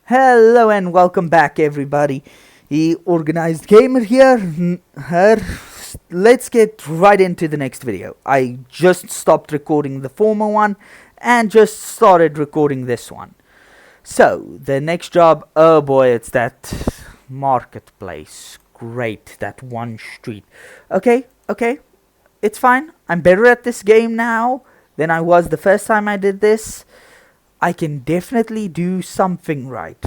Hello and welcome back, everybody. The Organized Gamer here. Let's get right into the next video. I just stopped recording the former one and just started recording this one. So, the next job, oh boy, it's that marketplace. Great, that one street. Okay, it's fine. I'm better at this game now than I was the first time I did this. I can definitely do something right.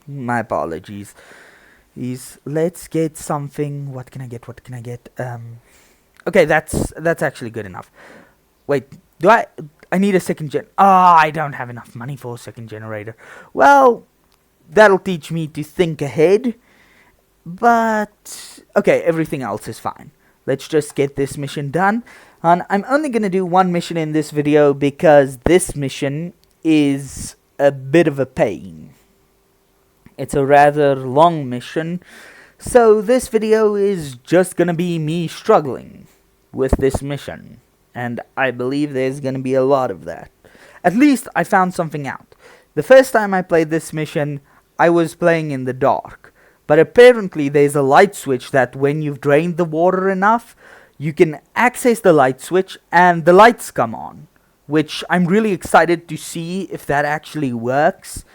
My apologies. Let's get something. What can I get? Okay, that's actually good enough. Wait, do I need a second gen? I don't have enough money for a second generator. Well, that'll teach me to think ahead. But okay, everything else is fine. Let's just get this mission done. And I'm only going to do one mission in this video because this mission is a bit of a pain. It's a rather long mission, so this video is just going to be me struggling with this mission. And I believe there's going to be a lot of that. At least I found something out. The first time I played this mission, I was playing in the dark. But apparently there's a light switch that when you've drained the water enough, you can access the light switch and the lights come on. Which I'm really excited to see if that actually works.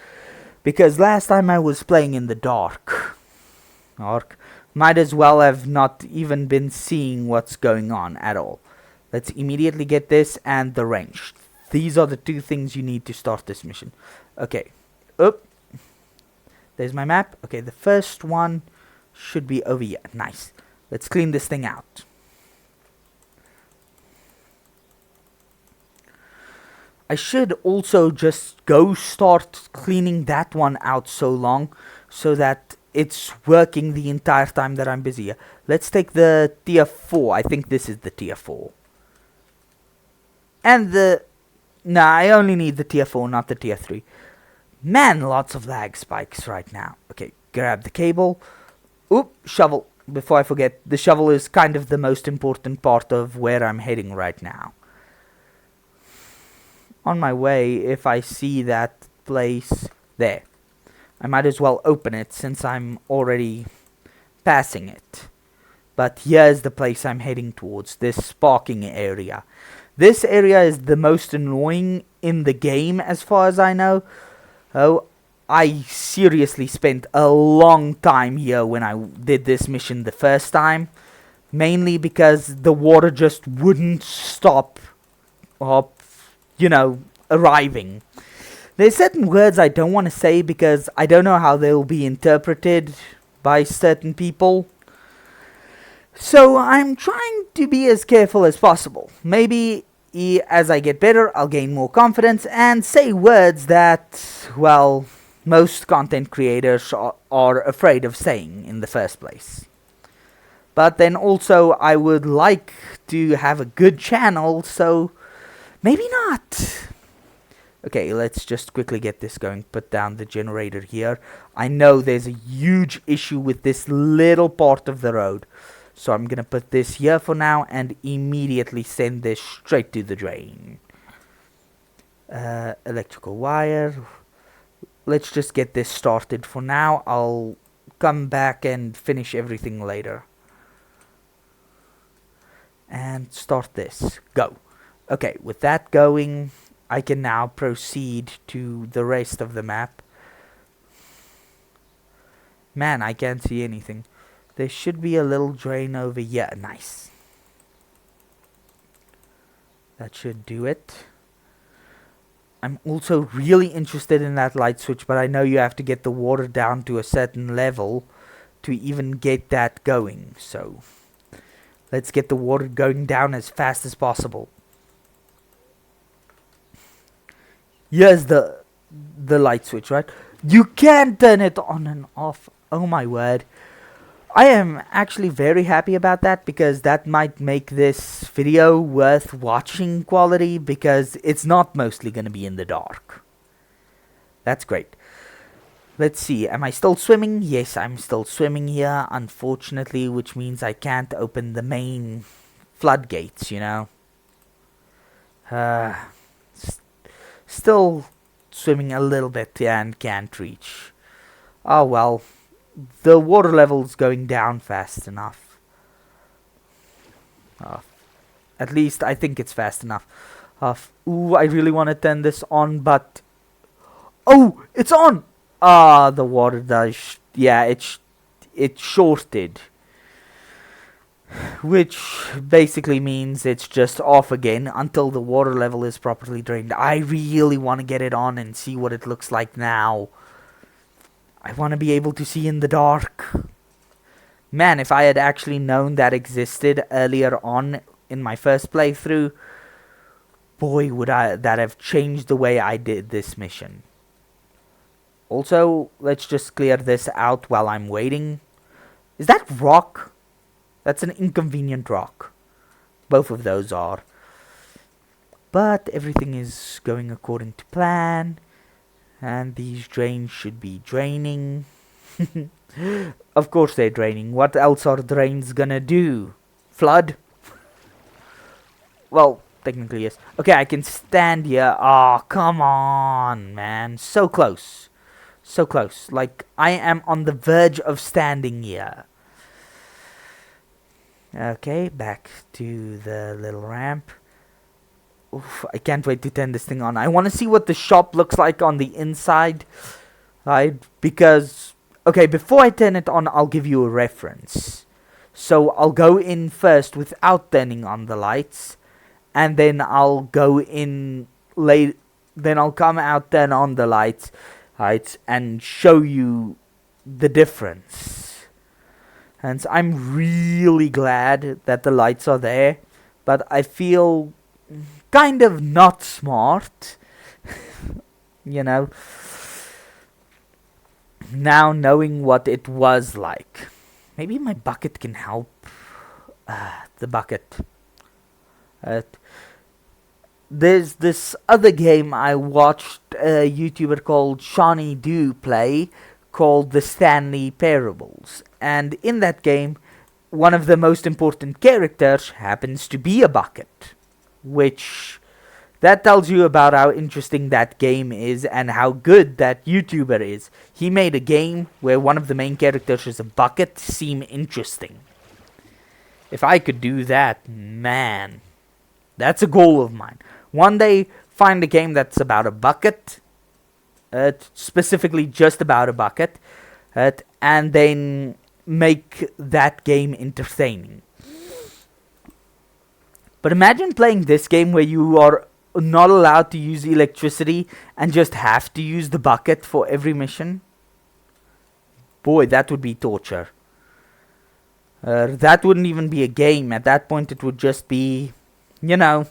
Because last time I was playing in the dark. Might as well have not even been seeing what's going on at all. Let's immediately get this and the wrench. These are the two things you need to start this mission. Okay. There's my map. Okay, the first one should be over here. Nice. Let's clean this thing out. I should also just go start cleaning that one out so that it's working the entire time that I'm busy. Let's take the tier 4. I think this is the tier 4. And I only need the tier 4, not the tier 3. Man, lots of lag spikes right now. Okay, grab the cable. Shovel. Before I forget, the shovel is kind of the most important part of where I'm heading right now. On my way, if I see that place there, I might as well open it since I'm already passing it. But here's the place I'm heading towards, this parking area. This area is the most annoying in the game as far as I know. I seriously spent a long time here when I did this mission the first time. Mainly because the water just wouldn't stop arriving. There's certain words I don't want to say because I don't know how they'll be interpreted by certain people. So I'm trying to be as careful as possible. Maybe as I get better, I'll gain more confidence and say words that, well, most content creators are afraid of saying in the first place. But then also I would like to have a good channel, so maybe not. Okay, let's just quickly get this going. Put down the generator here. I know there's a huge issue with this little part of the road. So I'm going to put this here for now and immediately send this straight to the drain. Electrical wire. Let's just get this started for now. I'll come back and finish everything later. And start this. Go. Okay, with that going, I can now proceed to the rest of the map. Man, I can't see anything. There should be a little drain over here. Nice. That should do it. I'm also really interested in that light switch, but I know you have to get the water down to a certain level to even get that going. So, let's get the water going down as fast as possible. Here's the light switch, right? You can turn it on and off. Oh my word. I am actually very happy about that because that might make this video worth watching quality because it's not mostly going to be in the dark. That's great. Let's see. Am I still swimming? Yes, I'm still swimming here, unfortunately, which means I can't open the main floodgates, you know. Still swimming a little bit and can't reach. Oh well, the water level's going down fast enough. At least I think it's fast enough. Ooh, I really want to turn this on, but... Oh, it's on! The water does... yeah, it shorted. Which basically means it's just off again until the water level is properly drained. I really want to get it on and see what it looks like now. I want to be able to see in the dark. Man, if I had actually known that existed earlier on in my first playthrough, boy, would that have changed the way I did this mission. Also, let's just clear this out while I'm waiting. Is that rock? That's an inconvenient rock. Both of those are. But everything is going according to plan. And these drains should be draining. Of course they're draining. What else are drains gonna do? Flood? Well, technically yes. Okay, I can stand here. Oh, come on, man. So close. So close. Like, I am on the verge of standing here. Okay, back to the little ramp. Oof, I can't wait to turn this thing on. I want to see what the shop looks like on the inside. Right? Because, okay, before I turn it on, I'll give you a reference. So, I'll go in first without turning on the lights. And then I'll go in late. Then I'll come out, turn on the lights. Right? And show you the difference. And so I'm really glad that the lights are there, but I feel kind of not smart, you know, now knowing what it was like. Maybe my bucket can help. The bucket. There's this other game I watched a YouTuber called Shawnee Do play, called The Stanley Parables, and in that game one of the most important characters happens to be a bucket, which that tells you about how interesting that game is and how good that YouTuber is. He made a game where one of the main characters is a bucket seem interesting. If I could do that, man, that's a goal of mine. One day find a game that's about a bucket, specifically just about a bucket, and then make that game entertaining. But imagine playing this game where you are not allowed to use electricity and just have to use the bucket for every mission. Boy, that would be torture. That wouldn't even be a game. At that point it would just be, you know,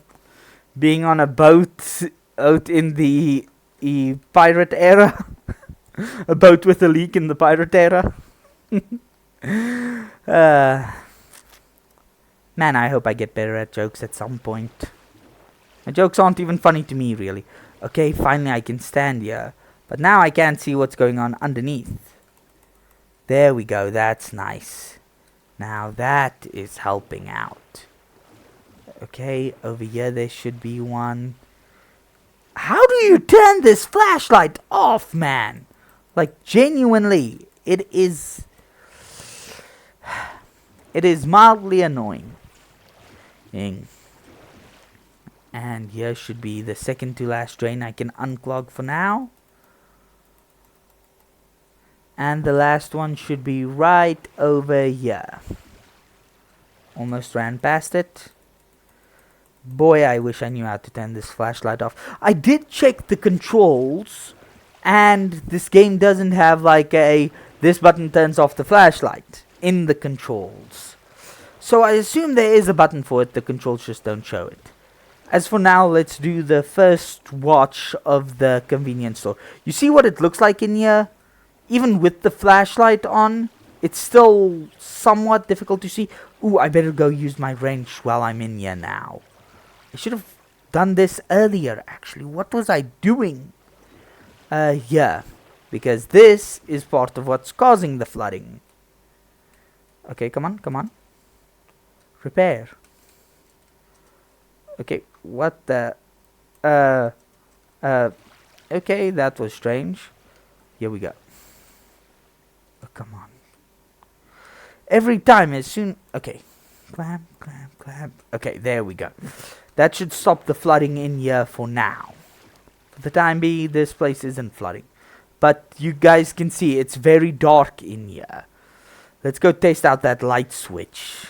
being on a boat out in the pirate era. A boat with a leak in the pirate era. Man, I hope I get better at jokes at some point. My jokes aren't even funny to me, really. Okay, finally I can stand here. But now I can't see what's going on underneath. There we go, that's nice. Now that is helping out. Okay, over here there should be one. How do you turn this flashlight off, man? Like, genuinely, it is mildly annoying. And here should be the second to last drain I can unclog for now. And the last one should be right over here. Almost ran past it. Boy, I wish I knew how to turn this flashlight off. I did check the controls, and this game doesn't have like a this button turns off the flashlight in the controls. So I assume there is a button for it, the controls just don't show it. As for now, let's do the first watch of the convenience store. You see what it looks like in here? Even with the flashlight on, it's still somewhat difficult to see. Ooh, I better go use my wrench while I'm in here now. I should have done this earlier, actually. What was I doing? Yeah. Because this is part of what's causing the flooding. Okay, come on, come on. Repair. Okay, what the... Okay, that was strange. Here we go. Oh, come on. Every time as soon... Okay. Climb, climb, climb. Okay, there we go. That should stop the flooding in here for now. For the time being, this place isn't flooding. But you guys can see it's very dark in here. Let's go test out that light switch.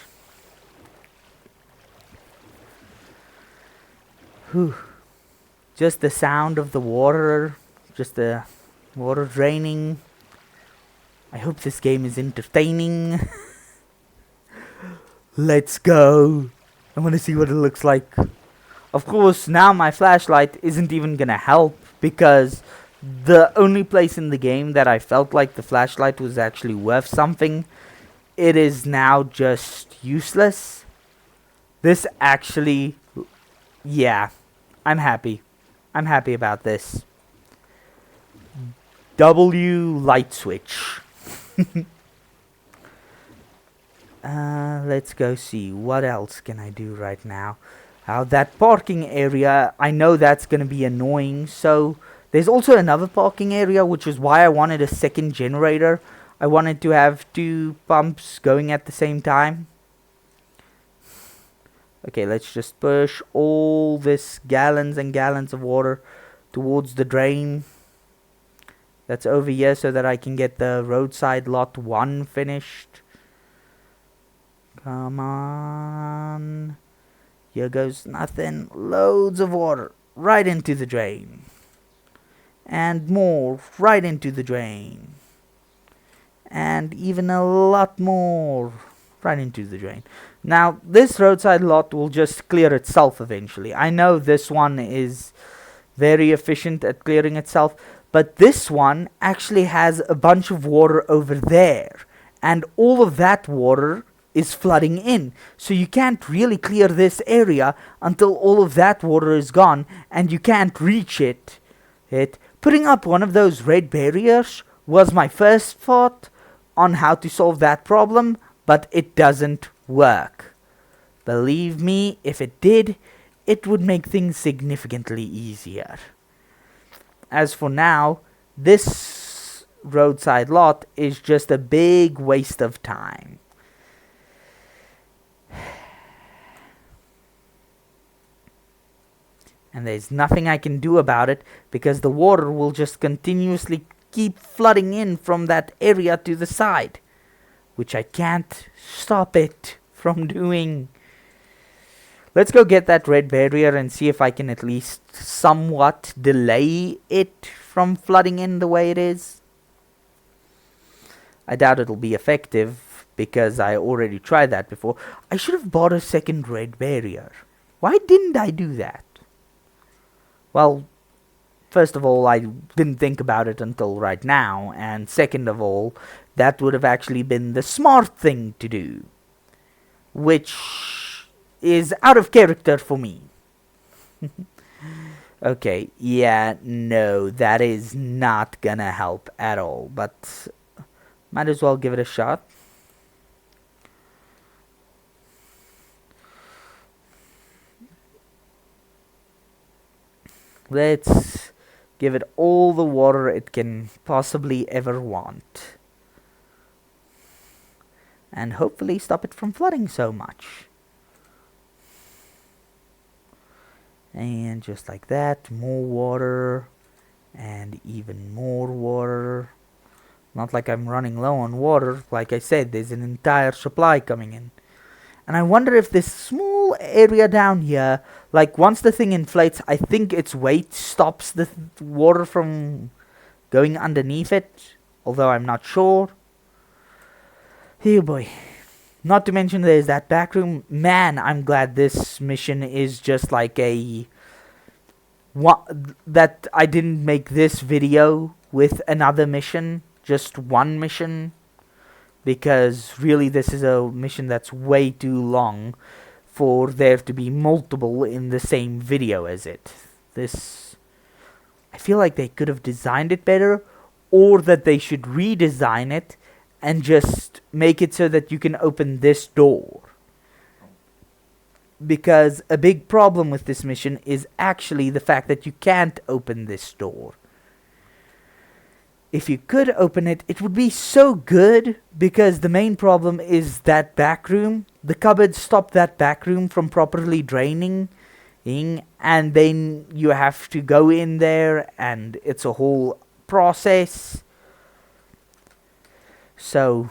Whew. Just the sound of the water. Just the water draining. I hope this game is entertaining. Let's go. I want to see what it looks like. Of course, now my flashlight isn't even gonna help, because the only place in the game that I felt like the flashlight was actually worth something, it is now just useless. This actually... Yeah, I'm happy. I'm happy about this. W light switch. Let's go see. What else can I do right now? That parking area, I know that's going to be annoying. So, there's also another parking area, which is why I wanted a second generator. I wanted to have 2 pumps going at the same time. Okay, let's just push all this gallons and gallons of water towards the drain. That's over here so that I can get the roadside lot 1 finished. Come on. Here goes nothing. Loads of water right into the drain. And more right into the drain. And even a lot more right into the drain. Now, this roadside lot will just clear itself eventually. I know this one is very efficient at clearing itself, but this one actually has a bunch of water over there. And all of that water is flooding in. So you can't really clear this area until all of that water is gone, and you can't reach it. Putting up one of those red barriers was my first thought on how to solve that problem, but it doesn't work. Believe me, if it did, it would make things significantly easier. As for now, this roadside lot is just a big waste of time. And there's nothing I can do about it, because the water will just continuously keep flooding in from that area to the side, which I can't stop it from doing. Let's go get that red barrier and see if I can at least somewhat delay it from flooding in the way it is. I doubt it'll be effective, because I already tried that before. I should have bought a second red barrier. Why didn't I do that? Well, first of all, I didn't think about it until right now, and second of all, that would have actually been the smart thing to do, which is out of character for me. Okay, yeah, no, that is not gonna help at all, but might as well give it a shot. Let's give it all the water it can possibly ever want. And hopefully stop it from flooding so much. And just like that, more water. And even more water. Not like I'm running low on water. Like I said, there's an entire supply coming in. And I wonder if this small area down here, like once the thing inflates, I think its weight stops the water from going underneath it. Although I'm not sure. Oh boy. Not to mention there's that back room. Man, I'm glad this mission is just like a... that I didn't make this video with another mission. Just one mission. Because really this is a mission that's way too long for there to be multiple in the same video as it. This... I feel like they could have designed it better, or that they should redesign it and just make it so that you can open this door. Because a big problem with this mission is actually the fact that you can't open this door. if you could open it, it would be so good, because the main problem is that back room. The cupboards stop that back room from properly draining, and then you have to go in there, and it's a whole process. So,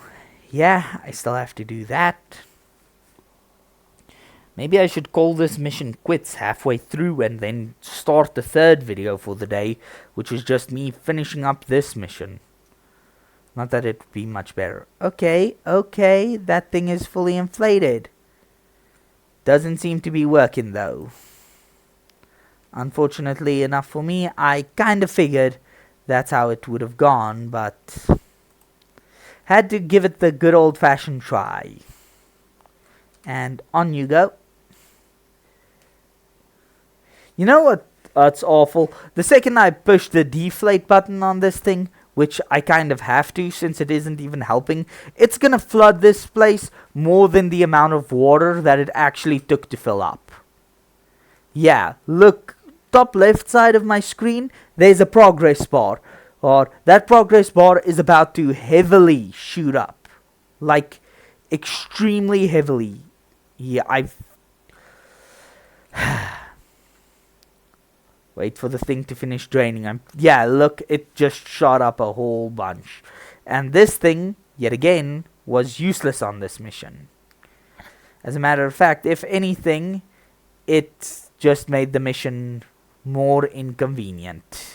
yeah, I still have to do that. Maybe I should call this mission quits halfway through and then start the third video for the day, which is just me finishing up this mission. Not that it would be much better. Okay, that thing is fully inflated. Doesn't seem to be working though. Unfortunately enough for me, I kind of figured that's how it would have gone, but had to give it the good old-fashioned try. And on you go. You know what? That's awful. The second I push the deflate button on this thing, which I kind of have to since it isn't even helping, it's gonna flood this place more than the amount of water that it actually took to fill up. Yeah, look, top left side of my screen, there's a progress bar. Or that progress bar is about to heavily shoot up. Like, extremely heavily. Yeah, wait for the thing to finish draining. Yeah, look, it just shot up a whole bunch. And this thing, yet again, was useless on this mission. As a matter of fact, if anything, it just made the mission more inconvenient.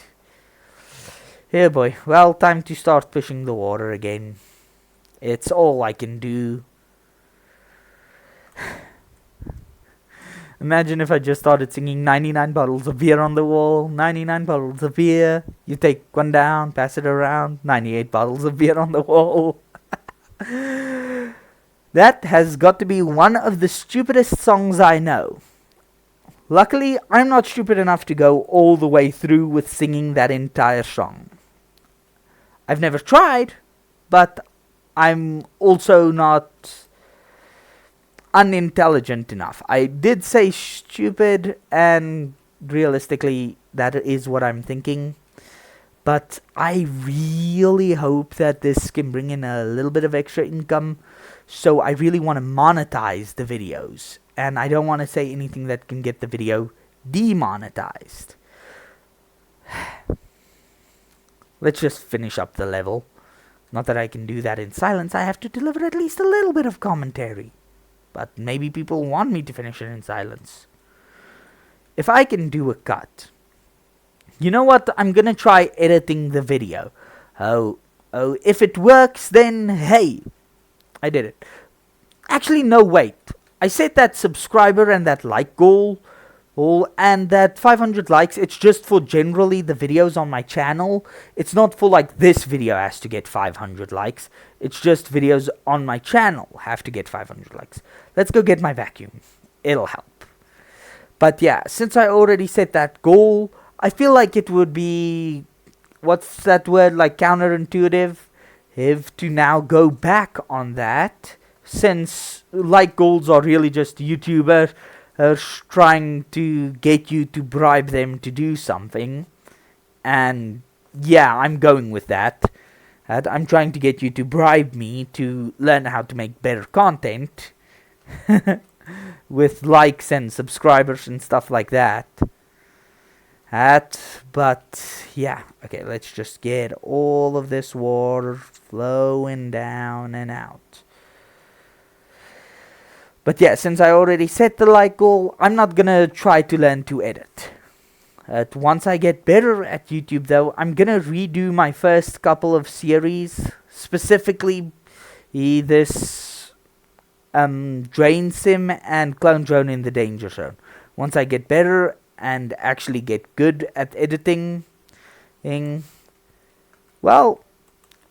Here, boy. Well, time to start pushing the water again. It's all I can do. Imagine if I just started singing 99 bottles of beer on the wall, 99 bottles of beer. You take one down, pass it around, 98 bottles of beer on the wall. That has got to be one of the stupidest songs I know. Luckily, I'm not stupid enough to go all the way through with singing that entire song. I've never tried, but I'm also not unintelligent enough. I did say stupid, and realistically that is what I'm thinking, but I really hope that this can bring in a little bit of extra income. So I really want to monetize the videos, and I don't want to say anything that can get the video demonetized. Let's just finish up the level. Not that I can do that in silence. I have to deliver at least a little bit of commentary. But maybe people want me to finish it in silence. If I can do a cut. You know what? I'm gonna try editing the video. Oh, if it works, then hey, I did it. Actually, no, wait. I set that subscriber and that like goal, and that 500 likes, it's just for generally the videos on my channel. It's not for like this video has to get 500 likes. It's just videos on my channel have to get 500 likes. Let's go get my vacuum. It'll help. But yeah, since I already set that goal, I feel like it would be, what's that word, like counterintuitive, if to now go back on that, since like goals are really just YouTubers trying to get you to bribe them to do something. And yeah, I'm going with that. I'm trying to get you to bribe me to learn how to make better content with likes and subscribers and stuff like that. But yeah, okay, let's just get all of this water flowing down and out. But yeah, since I already set the like goal, I'm not gonna try to learn to edit. Once I get better at YouTube though, I'm gonna redo my first couple of series, specifically this Drain Sim and Clone Drone in the Danger Zone. Once I get better and actually get good at editing, well,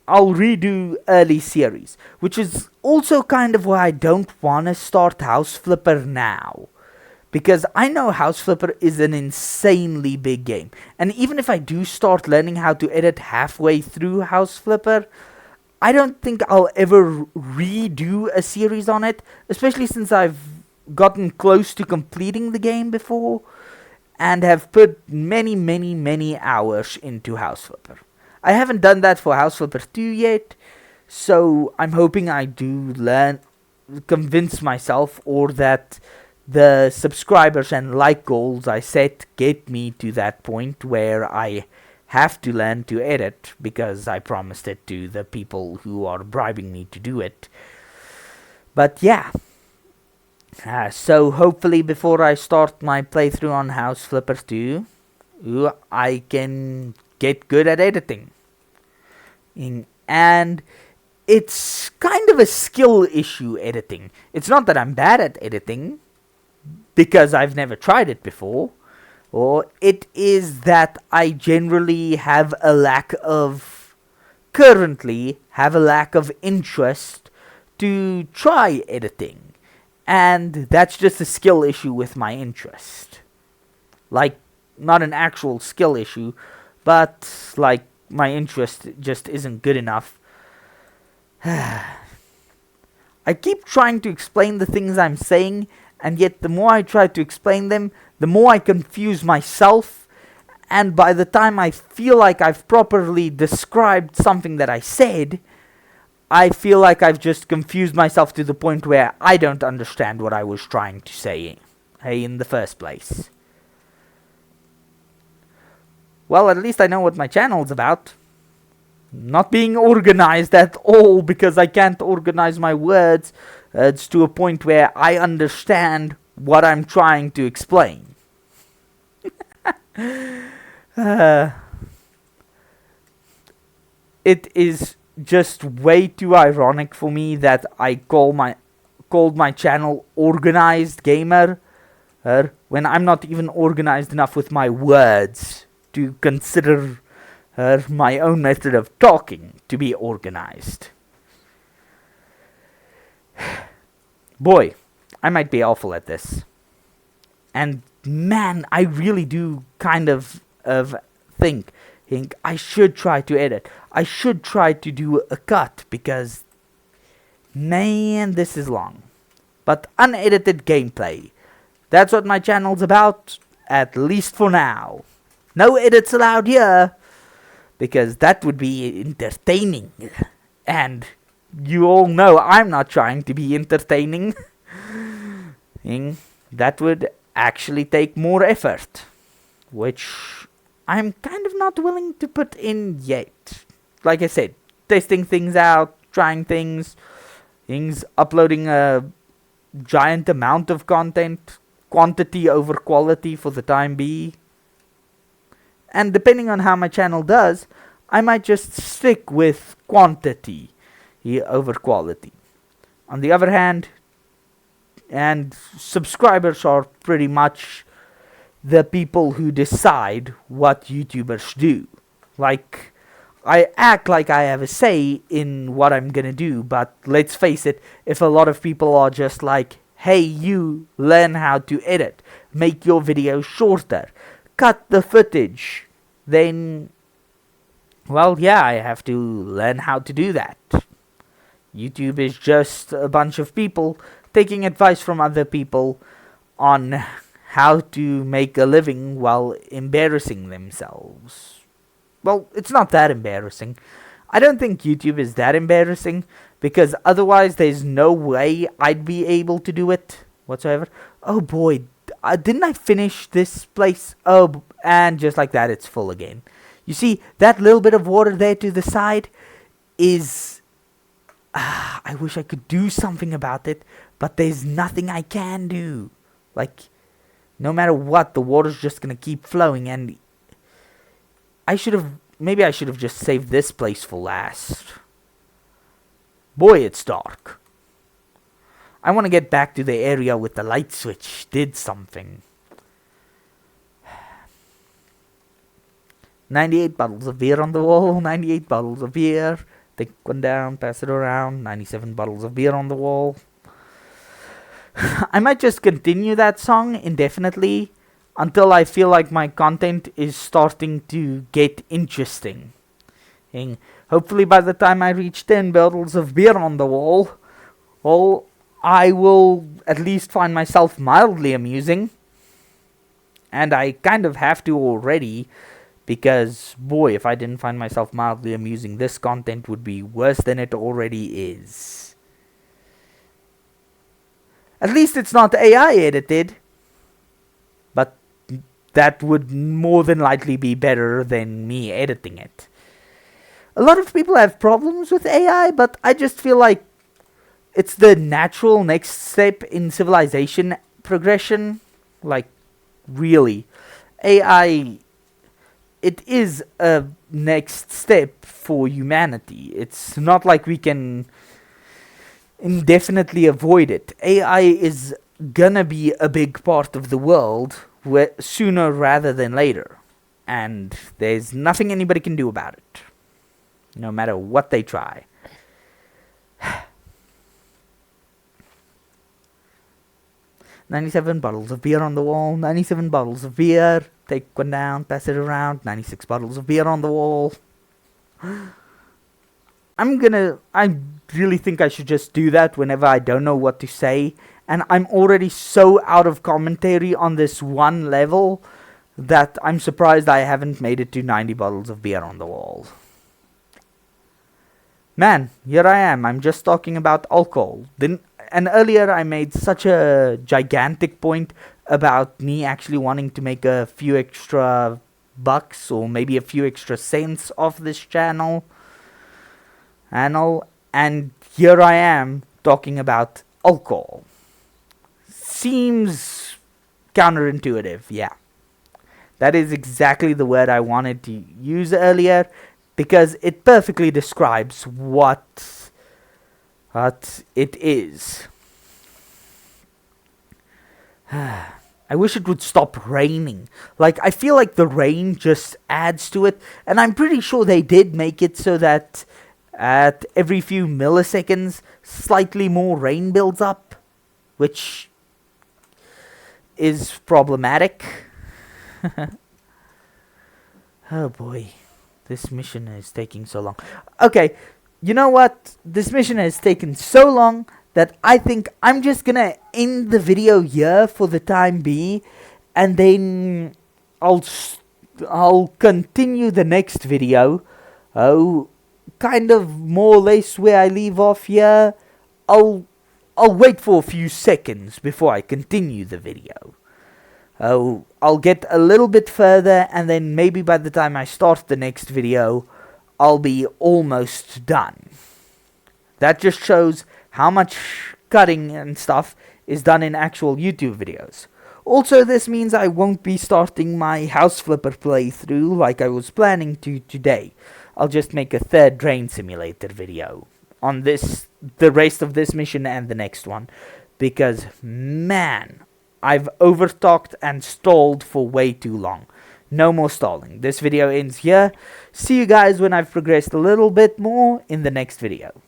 I'll redo early series, which is also kind of why I don't want to start House Flipper now. Because I know House Flipper is an insanely big game. And even if I do start learning how to edit halfway through House Flipper, I don't think I'll ever redo a series on it. Especially since I've gotten close to completing the game before. And have put many hours into House Flipper. I haven't done that for House Flipper 2 yet, so I'm hoping I do convince myself, or that the subscribers and like goals I set get me to that point where I have to learn to edit, because I promised it to the people who are bribing me to do it. But yeah, so hopefully before I start my playthrough on House Flipper 2, I can get good at editing. And it's kind of a skill issue, editing. It's not that I'm bad at editing, because I've never tried it before, or it is that I generally currently have a lack of interest to try editing, and that's just a skill issue with my interest. Like, not an actual skill issue, but like my interest just isn't good enough. I keep trying to explain the things I'm saying, and yet the more I try to explain them, the more I confuse myself, and by the time I feel like I've properly described something that I said, I feel like I've just confused myself to the point where I don't understand what I was trying to say in the first place. Well, at least I know what my channel's about. Not being organized at all, because I can't organize my words to a point where I understand what I'm trying to explain. It is just way too ironic for me that I called my channel Organized Gamer when I'm not even organized enough with my words to consider my own method of talking to be organized. Boy, I might be awful at this. And man, I really do kind of think I should try to edit. I should try to do a cut, because man, this is long. But unedited gameplay, that's what my channel's about, at least for now. No edits allowed here, because that would be entertaining. And you all know I'm not trying to be entertaining. That would actually take more effort, which I'm kind of not willing to put in yet. Like I said, testing things out, trying things, uploading a giant amount of content, quantity over quality for the time being. And depending on how my channel does, I might just stick with quantity over quality. On the other hand, and subscribers are pretty much the people who decide what YouTubers do. Like, I act like I have a say in what I'm gonna do, but let's face it, if a lot of people are just like, hey, you learn how to edit, make your videos shorter, cut the footage, then, well, yeah, I have to learn how to do that. YouTube is just a bunch of people taking advice from other people on how to make a living while embarrassing themselves. Well, it's not that embarrassing. I don't think YouTube is that embarrassing, because otherwise there's no way I'd be able to do it whatsoever. Oh boy, didn't I finish this place? Oh, and just like that, it's full again. You see, that little bit of water there to the side is... I wish I could do something about it, but there's nothing I can do. Like, no matter what, the water's just gonna keep flowing, and maybe I should have just saved this place for last. Boy, it's dark. I want to get back to the area with the light switch did something. 98 bottles of beer on the wall, 98 bottles of beer. Take one down, pass it around, 97 bottles of beer on the wall. I might just continue that song indefinitely until I feel like my content is starting to get interesting. And hopefully by the time I reach 10 bottles of beer on the wall, well, I will at least find myself mildly amusing. And I kind of have to already, Because, boy, if I didn't find myself mildly amusing, this content would be worse than it already is. At least it's not AI edited. But that would more than likely be better than me editing it. A lot of people have problems with AI, but I just feel like it's the natural next step in civilization progression. Like, really. AI, it is a next step for humanity. It's not like we can indefinitely avoid it. AI is gonna be a big part of the world sooner rather than later. And there's nothing anybody can do about it. No matter what they try. 97 bottles of beer on the wall. 97 bottles of beer. Take one down, pass it around. 96 bottles of beer on the wall. I really think I should just do that whenever I don't know what to say. And I'm already so out of commentary on this one level that I'm surprised I haven't made it to 90 bottles of beer on the wall. Man, here I am. I'm just talking about alcohol. And earlier I made such a gigantic point about me actually wanting to make a few extra bucks or maybe a few extra cents off this channel. And here I am talking about alcohol. Seems counterintuitive, yeah. That is exactly the word I wanted to use earlier, because it perfectly describes what it is. I wish it would stop raining. Like, I feel like the rain just adds to it, and I'm pretty sure they did make it so that at every few milliseconds, slightly more rain builds up, which is problematic. Oh boy, this mission is taking so long. Okay, you know what? This mission has taken so long that I think I'm just gonna end the video here for the time being, and then I'll continue the next video. Kind of more or less where I leave off here. I'll wait for a few seconds before I continue the video. I'll get a little bit further, and then maybe by the time I start the next video, I'll be almost done. That just shows how much cutting and stuff is done in actual YouTube videos. Also, this means I won't be starting my House Flipper playthrough like I was planning to today. I'll just make a third Train Simulator video on the rest of this mission and the next one. Because, man, I've overtalked and stalled for way too long. No more stalling. This video ends here. See you guys when I've progressed a little bit more in the next video.